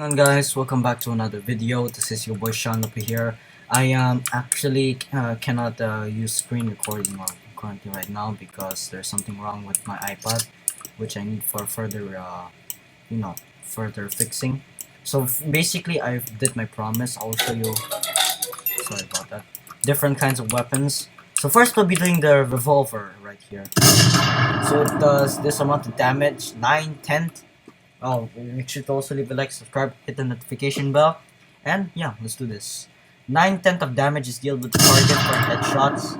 on guys, welcome back to another video. This is your boy Sean over here. I actually cannot use screen recording currently right now because there's something wrong with my iPad which I need for further further fixing. So basically I did my promise. I'll show you, sorry about that, different kinds of weapons. So first we'll be doing the revolver right here. So it does this amount of damage, 9/10. Oh, make sure to also leave a like, subscribe, hit the notification bell, and yeah, let's do this. 9/10 of damage is dealt with the target for headshots.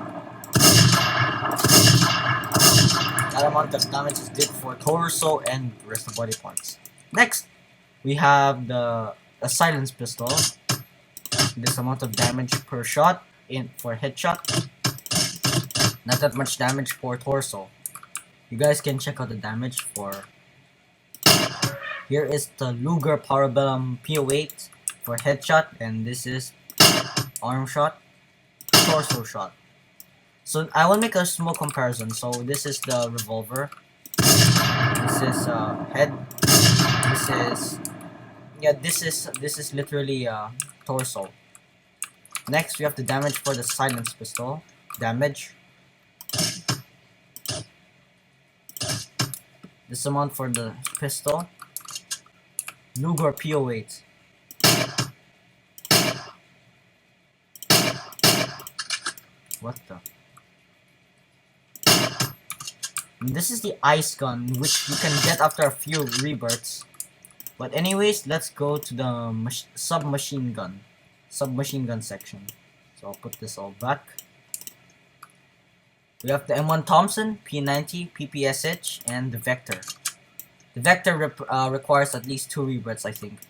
That amount of damage is dealt for torso and rest of body parts. Next, we have a silence pistol. This amount of damage per shot for headshot. Not that much damage for torso. You guys can check out the damage for. Here is the Luger Parabellum P08 for headshot, and this is arm shot, torso shot. So I will make a small comparison. So this is the revolver. This is head. This is literally torso. Next we have the damage for the silence pistol. Damage. This amount for the pistol. Luger P08. What the? And this is the ice gun, which you can get after a few rebirths. But anyways, let's go to the submachine gun section. So I'll put this all back. We have the M1 Thompson, P90, PPSH, and the Vector. The Vector requires at least 2 rebirths, I think.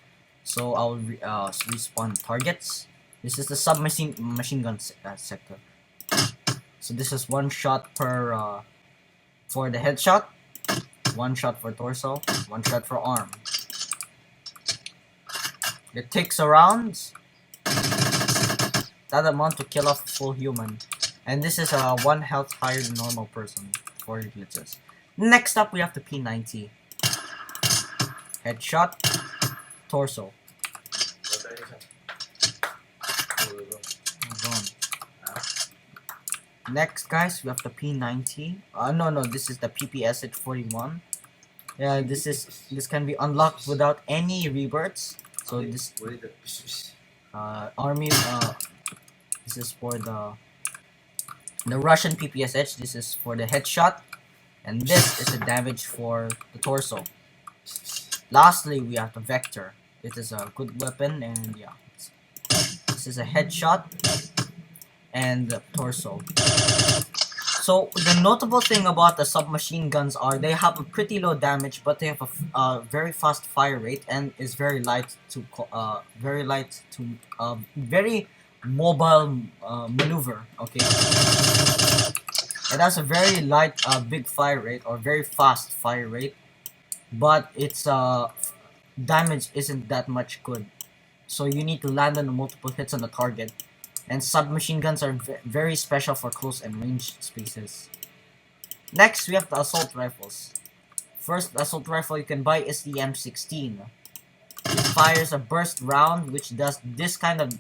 So I'll respawn targets. This is the submachine gun sector. So this is 1 shot per for the headshot, 1 shot for torso, 1 shot for arm. It takes around that amount to kill off a full human. And this is 1 health higher than normal person for glitches. Next up we have the P90. Headshot, torso. Next, guys, we have the P90. No, this is the PPSH 41. Yeah, this can be unlocked without any rebirths. So this army. This is for the Russian PPSH. This is for the headshot, and this is the damage for the torso. Lastly, we have the Vector. It is a good weapon, and yeah, this is a headshot and the torso. So the notable thing about the submachine guns are they have a pretty low damage, but they have a very fast fire rate and is very very mobile maneuver. Okay, it has a very light big fire rate or very fast fire rate, but its damage isn't that much good. So you need to land on multiple hits on the target. And submachine guns are very special for close and range spaces. Next, we have the assault rifles. First assault rifle you can buy is the M16. It fires a burst round which does this kind of.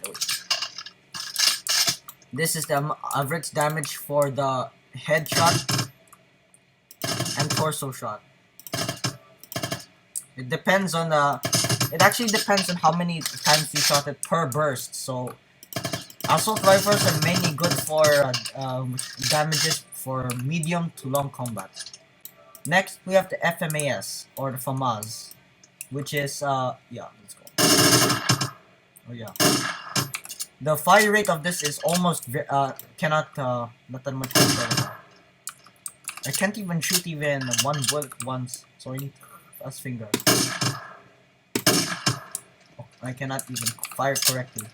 This is the average damage for the headshot and torso shot. It depends on the. It actually depends on how many times you shot it per burst. So assault rifles are mainly good for damages for medium to long combat. Next, we have the FMAS or the FAMAS, which is yeah, let's go. Oh yeah, the fire rate of this is almost not that much control. I can't even shoot even 1 bullet once, so I need fast finger. Oh, I cannot even fire correctly.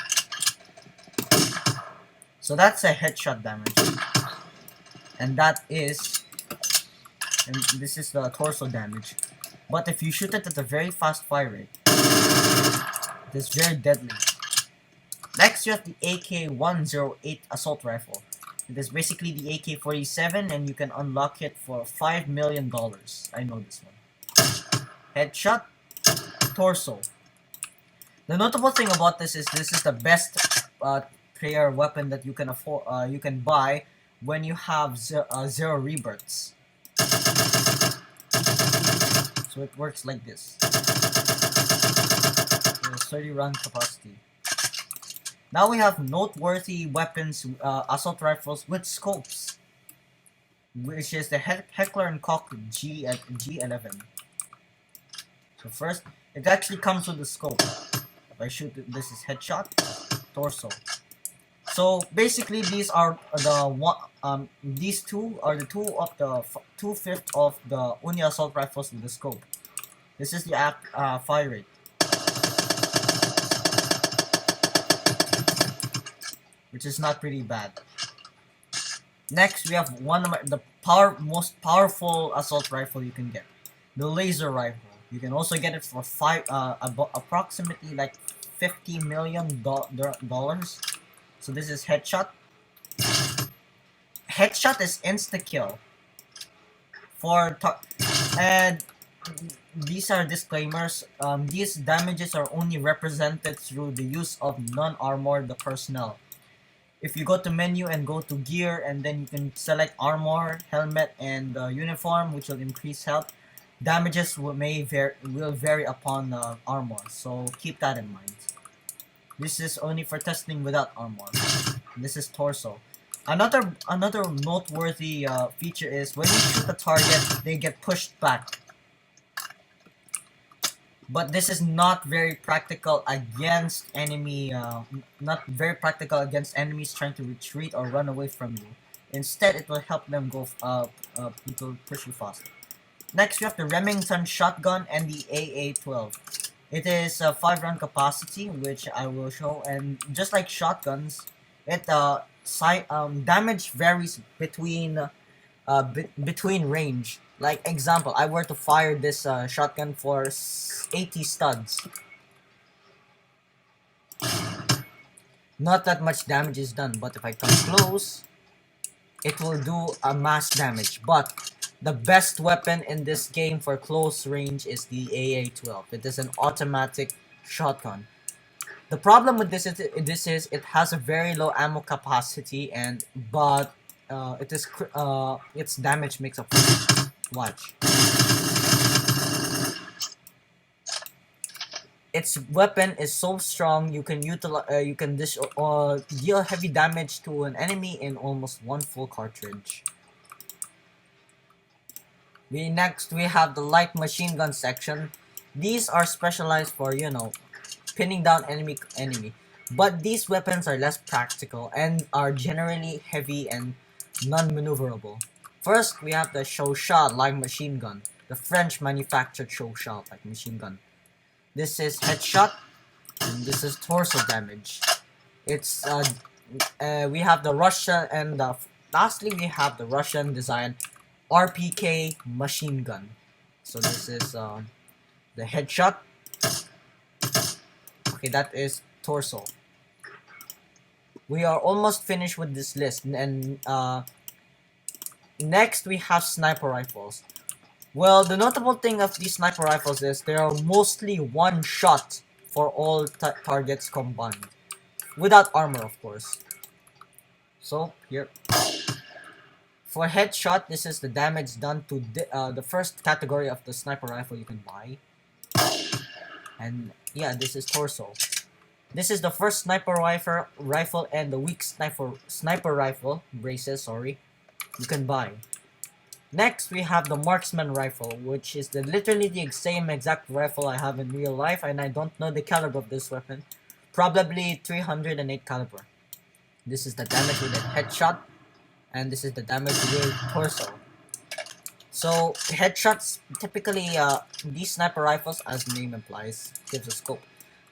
So that's a headshot damage, and this is the torso damage. But if you shoot it at a very fast fire rate, it is very deadly. Next, you have the AK-108 assault rifle. It is basically the AK-47, and you can unlock it for $5 million. I know this one. Headshot, torso. The notable thing about this is the best player weapon that you can afford. You can buy when you have zero rebirths. So it works like this. There's 30 round capacity. Now we have noteworthy weapons, assault rifles with scopes, which is the Heckler and Koch G11. So first, it actually comes with a scope. If I shoot it, this is headshot, torso. So basically, these are the one. These two are the two-fifth of the Uni assault rifles with the scope. This is the fire rate, which is not pretty bad. Next, we have one of the most powerful assault rifle you can get, the laser rifle. You can also get it for approximately like $50 million. So this is headshot. Headshot is insta kill. And these are disclaimers. These damages are only represented through the use of non-armored personnel. If you go to menu and go to gear, and then you can select armor, helmet, and uniform, which will increase health. Damages will vary upon armor, so keep that in mind. This is only for testing without armor. This is torso. Another noteworthy feature is when you shoot a target, they get pushed back. But this is not very practical against enemies trying to retreat or run away from you. Instead, it will help them go. It will push you faster. Next, we have the Remington shotgun and the AA-12. It is a 5-round capacity, which I will show, and just like shotguns, it damage varies between range. Like example, I were to fire this shotgun for 80 studs. Not that much damage is done, but if I come close, it will do a mass damage. But the best weapon in this game for close range is the AA-12. It is an automatic shotgun. The problem with this is it has a very low ammo capacity, but its damage makes up for it. Watch. Its weapon is so strong you can deal heavy damage to an enemy in almost one full cartridge. Next we have the light machine gun section. These are specialized for, pinning down enemy. But these weapons are less practical and are generally heavy and non-maneuverable. First, we have the Chauchat light machine gun, the French manufactured Chauchat light machine gun. This is headshot, and this is torso damage. We have the Russian, and lastly we have the Russian design RPK machine gun. So this is the headshot. Okay, that is torso. We are almost finished with this list, and next we have sniper rifles. Well, the notable thing of these sniper rifles is they are mostly one shot for all targets combined, without armor, of course. So here, for headshot, this is the damage done to the first category of the sniper rifle you can buy. And yeah, this is torso. This is the first sniper rifle and the weak sniper rifle braces. Sorry, you can buy. Next, we have the marksman rifle, which is literally the same exact rifle I have in real life, and I don't know the caliber of this weapon. Probably 308 caliber. This is the damage with a headshot, and this is the damage with torso. So headshots, typically these sniper rifles, as the name implies, gives a scope.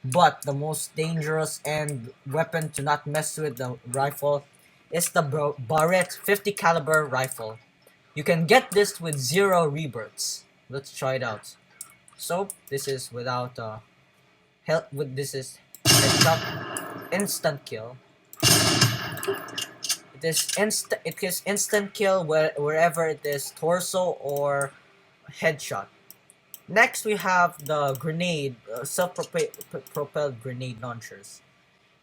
But the most dangerous and weapon to not mess with the rifle is the Barrett 50 caliber rifle. You can get this with 0 rebirths. Let's try it out. So this is without this is headshot, instant kill. It is instant kill wherever it is torso or headshot. Next, we have the grenade, self-propelled grenade launchers.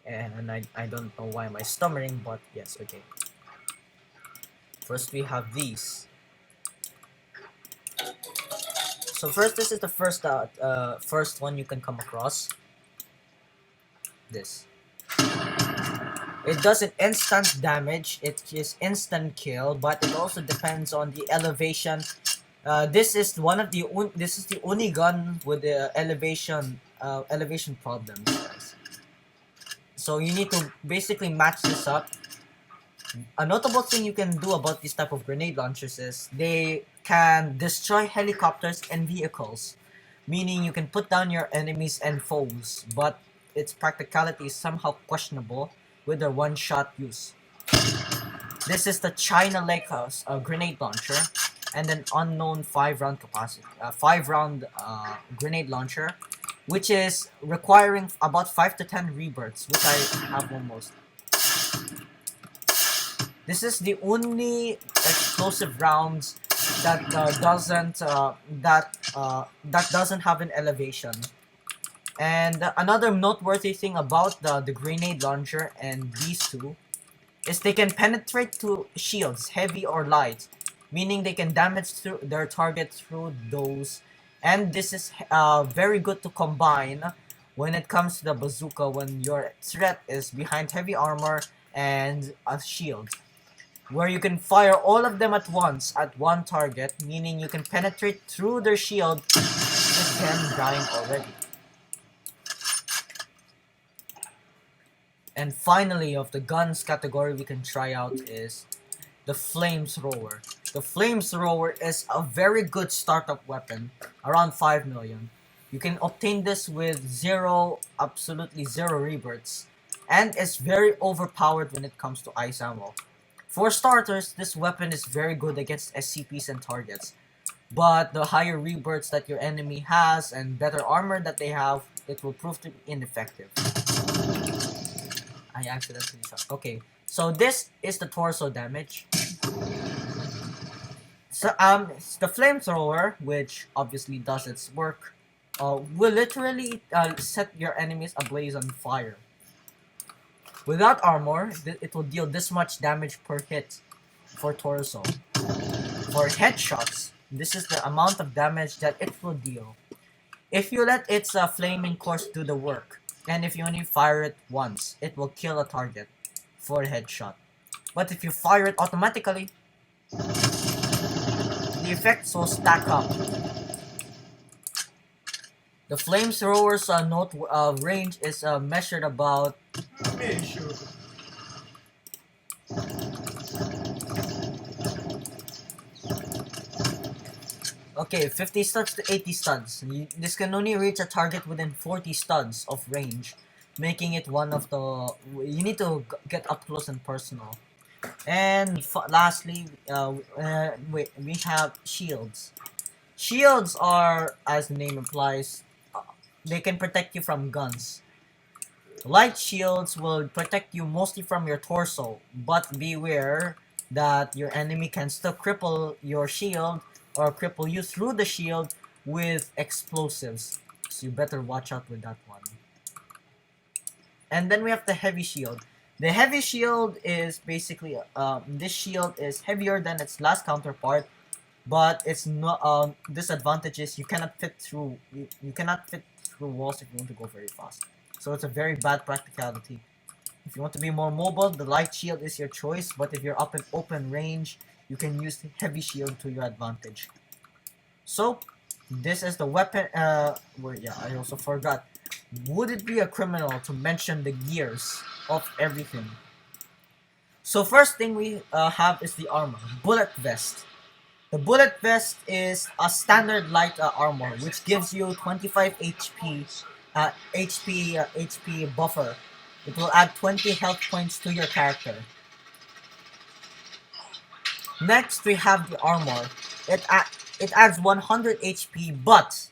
And I don't know why am I stammering, but yes, okay. First, we have these. So first, this is the first one you can come across. This. It does an instant damage. It is instant kill, but it also depends on the elevation. This is the only gun with the elevation problems, guys. So you need to basically match this up. A notable thing you can do about these type of grenade launchers is they can destroy helicopters and vehicles, meaning you can put down your enemies and foes, but its practicality is somehow questionable with their one-shot use. This is the China Lake House grenade launcher and an unknown 5-round capacity, 5-round grenade launcher, which is requiring about 5 to 10 rebirths, which I have almost. This is the only explosive rounds that doesn't have an elevation. And another noteworthy thing about the grenade launcher and these two is they can penetrate to shields, heavy or light, meaning they can damage through their target through those. And this is very good to combine when it comes to the bazooka when your threat is behind heavy armor and a shield, where you can fire all of them at once at one target, meaning you can penetrate through their shield with them dying already. And finally, of the guns category we can try out is the Flamethrower. The Flamethrower is a very good startup weapon, around 5 million. You can obtain this with absolutely zero rebirths, and it's very overpowered when it comes to ice ammo. For starters, this weapon is very good against SCPs and targets, but the higher rebirths that your enemy has and better armor that they have, it will prove to be ineffective. I accidentally shot. Okay, so this is the torso damage. So the Flamethrower, which obviously does its work, will literally set your enemies ablaze on fire. Without armor, it will deal this much damage per hit for torso. For headshots, this is the amount of damage that it will deal. If you let its flaming course do the work, and if you only fire it once, it will kill a target for a headshot. But if you fire it automatically, the effects will stack up. The Flamethrower's range is measured about... Okay, 50 studs to 80 studs. This can only reach a target within 40 studs of range, making it one of the... You need to get up close and personal. And lastly, we have shields. Shields are, as the name implies, they can protect you from guns. Light shields will protect you mostly from your torso, but beware that your enemy can still cripple your shield or cripple you through the shield with explosives. So you better watch out with that one. And then we have the heavy shield. The heavy shield is basically, this shield is heavier than its last counterpart, but its disadvantage is you cannot fit through, you cannot fit through walls if you want to go very fast. So it's a very bad practicality. If you want to be more mobile, the light shield is your choice, but if you're up in open range, you can use the heavy shield to your advantage. So, this is the weapon, I also forgot. Would it be a criminal to mention the gears of everything? So first thing we have is the armor, bullet vest. The bullet vest is a standard light armor which gives you 25 HP buffer. It will add 20 health points to your character. Next we have the armor. It adds 100 HP, but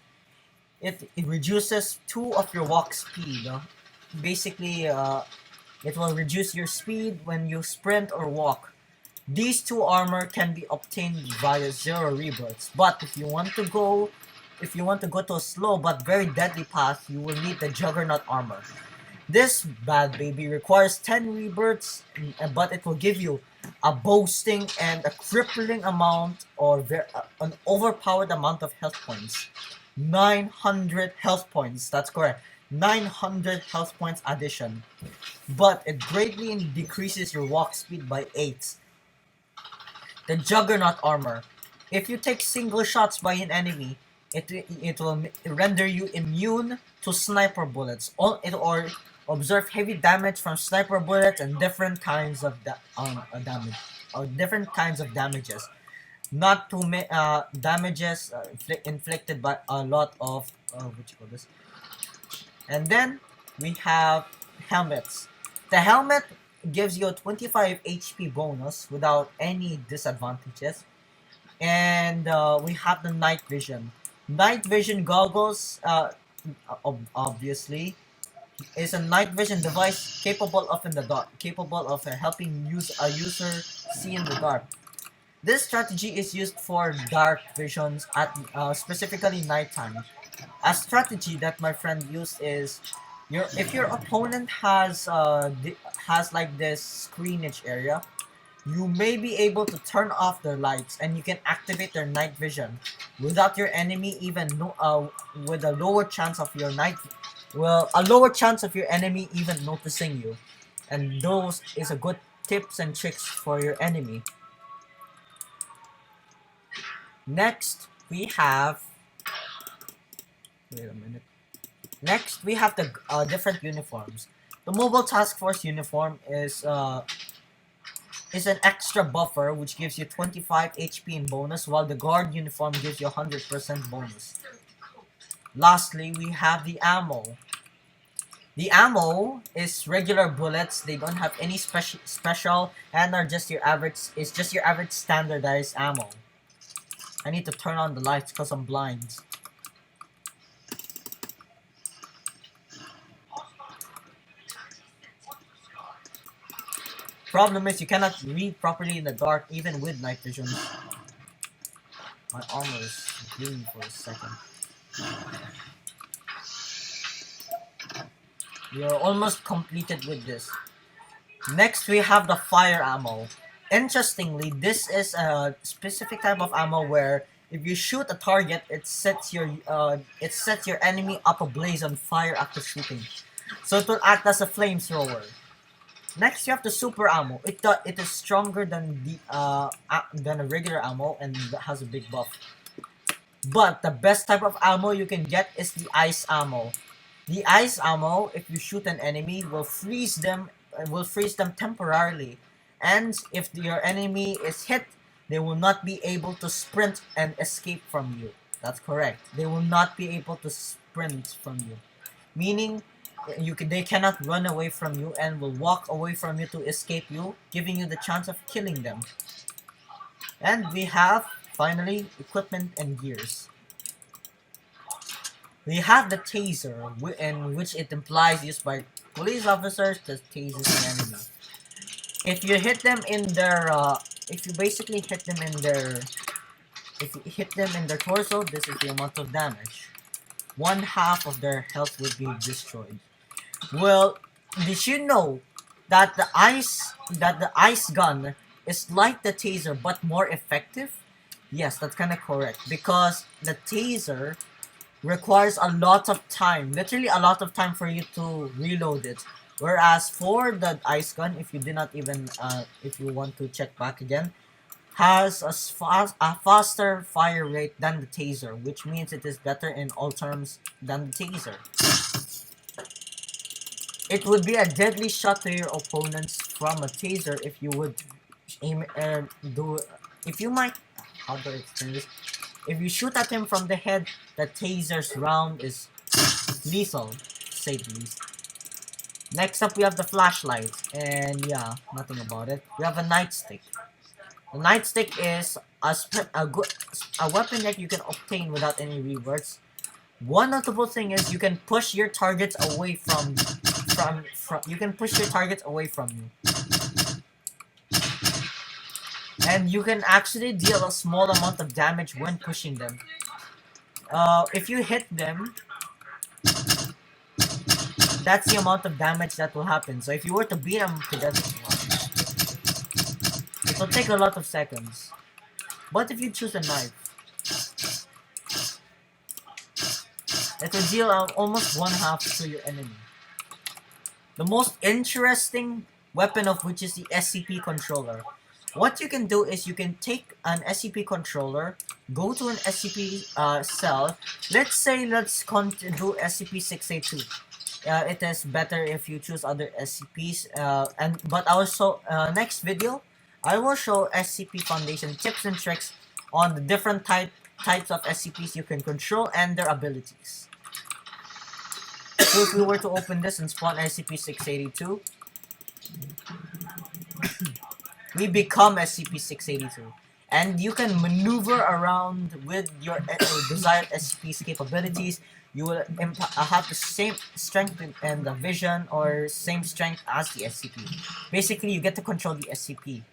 it reduces 2 of your walk speed. Basically, it will reduce your speed when you sprint or walk. These 2 armor can be obtained via 0 rebirths, but if you want to go if you want to go to a slow but very deadly path, you will need the Juggernaut armor. This bad baby requires 10 rebirths, but it will give you a boasting and a crippling amount, or an overpowered amount of health points. 900 health points, that's correct. 900 health points addition. But it greatly decreases your walk speed by 8. The Juggernaut armor. If you take single shots by an enemy, it will render you immune to sniper bullets, or observe heavy damage from sniper bullets and different kinds of damage, or different kinds of damages. Not too many damages inflicted by a lot of what you call this. And then we have helmets. The helmet gives you a 25 HP bonus without any disadvantages. And we have the night vision. Night vision goggles, obviously, is a night vision device capable of helping a user see in the dark. This strategy is used for dark visions at specifically nighttime. A strategy that my friend used is, if your opponent has like this screenage area, you may be able to turn off their lights and you can activate their night vision without your enemy with a lower chance of your enemy even noticing you. And those is a good tips and tricks for your enemy. Next we have Next we have the different uniforms. The Mobile Task Force uniform is an extra buffer which gives you 25 HP in bonus, while the guard uniform gives you 100% bonus. Lastly, we have the ammo. The ammo is regular bullets. They don't have any special and are just your average. It's just your average standardized ammo. I need to turn on the lights because I'm blind. Problem is you cannot read properly in the dark even with night vision. My armor is green for a second. We are almost completed with this. Next we have the fire ammo. Interestingly, this is a specific type of ammo where if you shoot a target, it sets your enemy up ablaze on fire after shooting. So it will act as a flamethrower. Next, you have the super ammo. It is stronger than a regular ammo and has a big buff. But the best type of ammo you can get is the ice ammo. The ice ammo, if you shoot an enemy, will freeze them temporarily. And if your enemy is hit, they will not be able to sprint and escape from you. That's correct. They will not be able to sprint from you. Meaning, they cannot run away from you and will walk away from you to escape you, giving you the chance of killing them. And we have, finally, equipment and gears. We have the taser, in which it implies use by police officers to tase the enemy. If you hit them in their, if you hit them in their torso, this is the amount of damage. 1/2 of their health would be destroyed. Well, did you know that the ice gun is like the taser but more effective? Yes, that's kind of correct, because the taser requires a lot of time, literally a lot of time for you to reload it. Whereas for the ice gun, if you did not even, if you want to check back again, has a faster fire rate than the taser, which means it is better in all terms than the taser. It would be a deadly shot to your opponents from a taser if you would aim how do I explain this? If you shoot at him from the head, the taser's round is lethal, to say the least. Next up we have the flashlight, and yeah, nothing about it. We have a nightstick. The nightstick is a weapon that you can obtain without any rewards. One notable thing is you can push your targets away from you. And you can actually deal a small amount of damage when pushing them. if you hit them, that's the amount of damage that will happen. So if you were to beat them to death, it will take a lot of seconds. But if you choose a knife, it will deal out almost 1/2 to your enemy. The most interesting weapon of which is the SCP Controller. What you can do is you can take an SCP Controller, go to an SCP cell. Let's say let's do SCP-682. It is better if you choose other SCPs. But also next video, I will show SCP Foundation tips and tricks on the different types of SCPs you can control and their abilities. So if we were to open this and spawn SCP-682, we become SCP-682. And you can maneuver around with your desired SCP's capabilities. You will have the same strength and the vision, or same strength as the SCP. Basically, you get to control the SCP.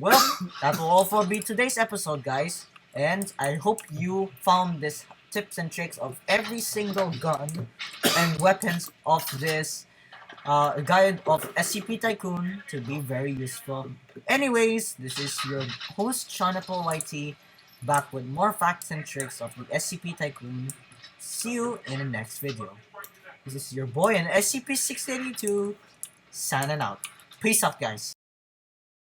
Well, that will all for be today's episode, guys. And I hope you found this tips and tricks of every single gun and weapons of this guide of SCP Tycoon to be very useful. Anyways, this is your host Sean YT, back with more facts and tricks of the SCP Tycoon. See you in the next video. This is your boy and SCP-682 signing out. Peace out, guys.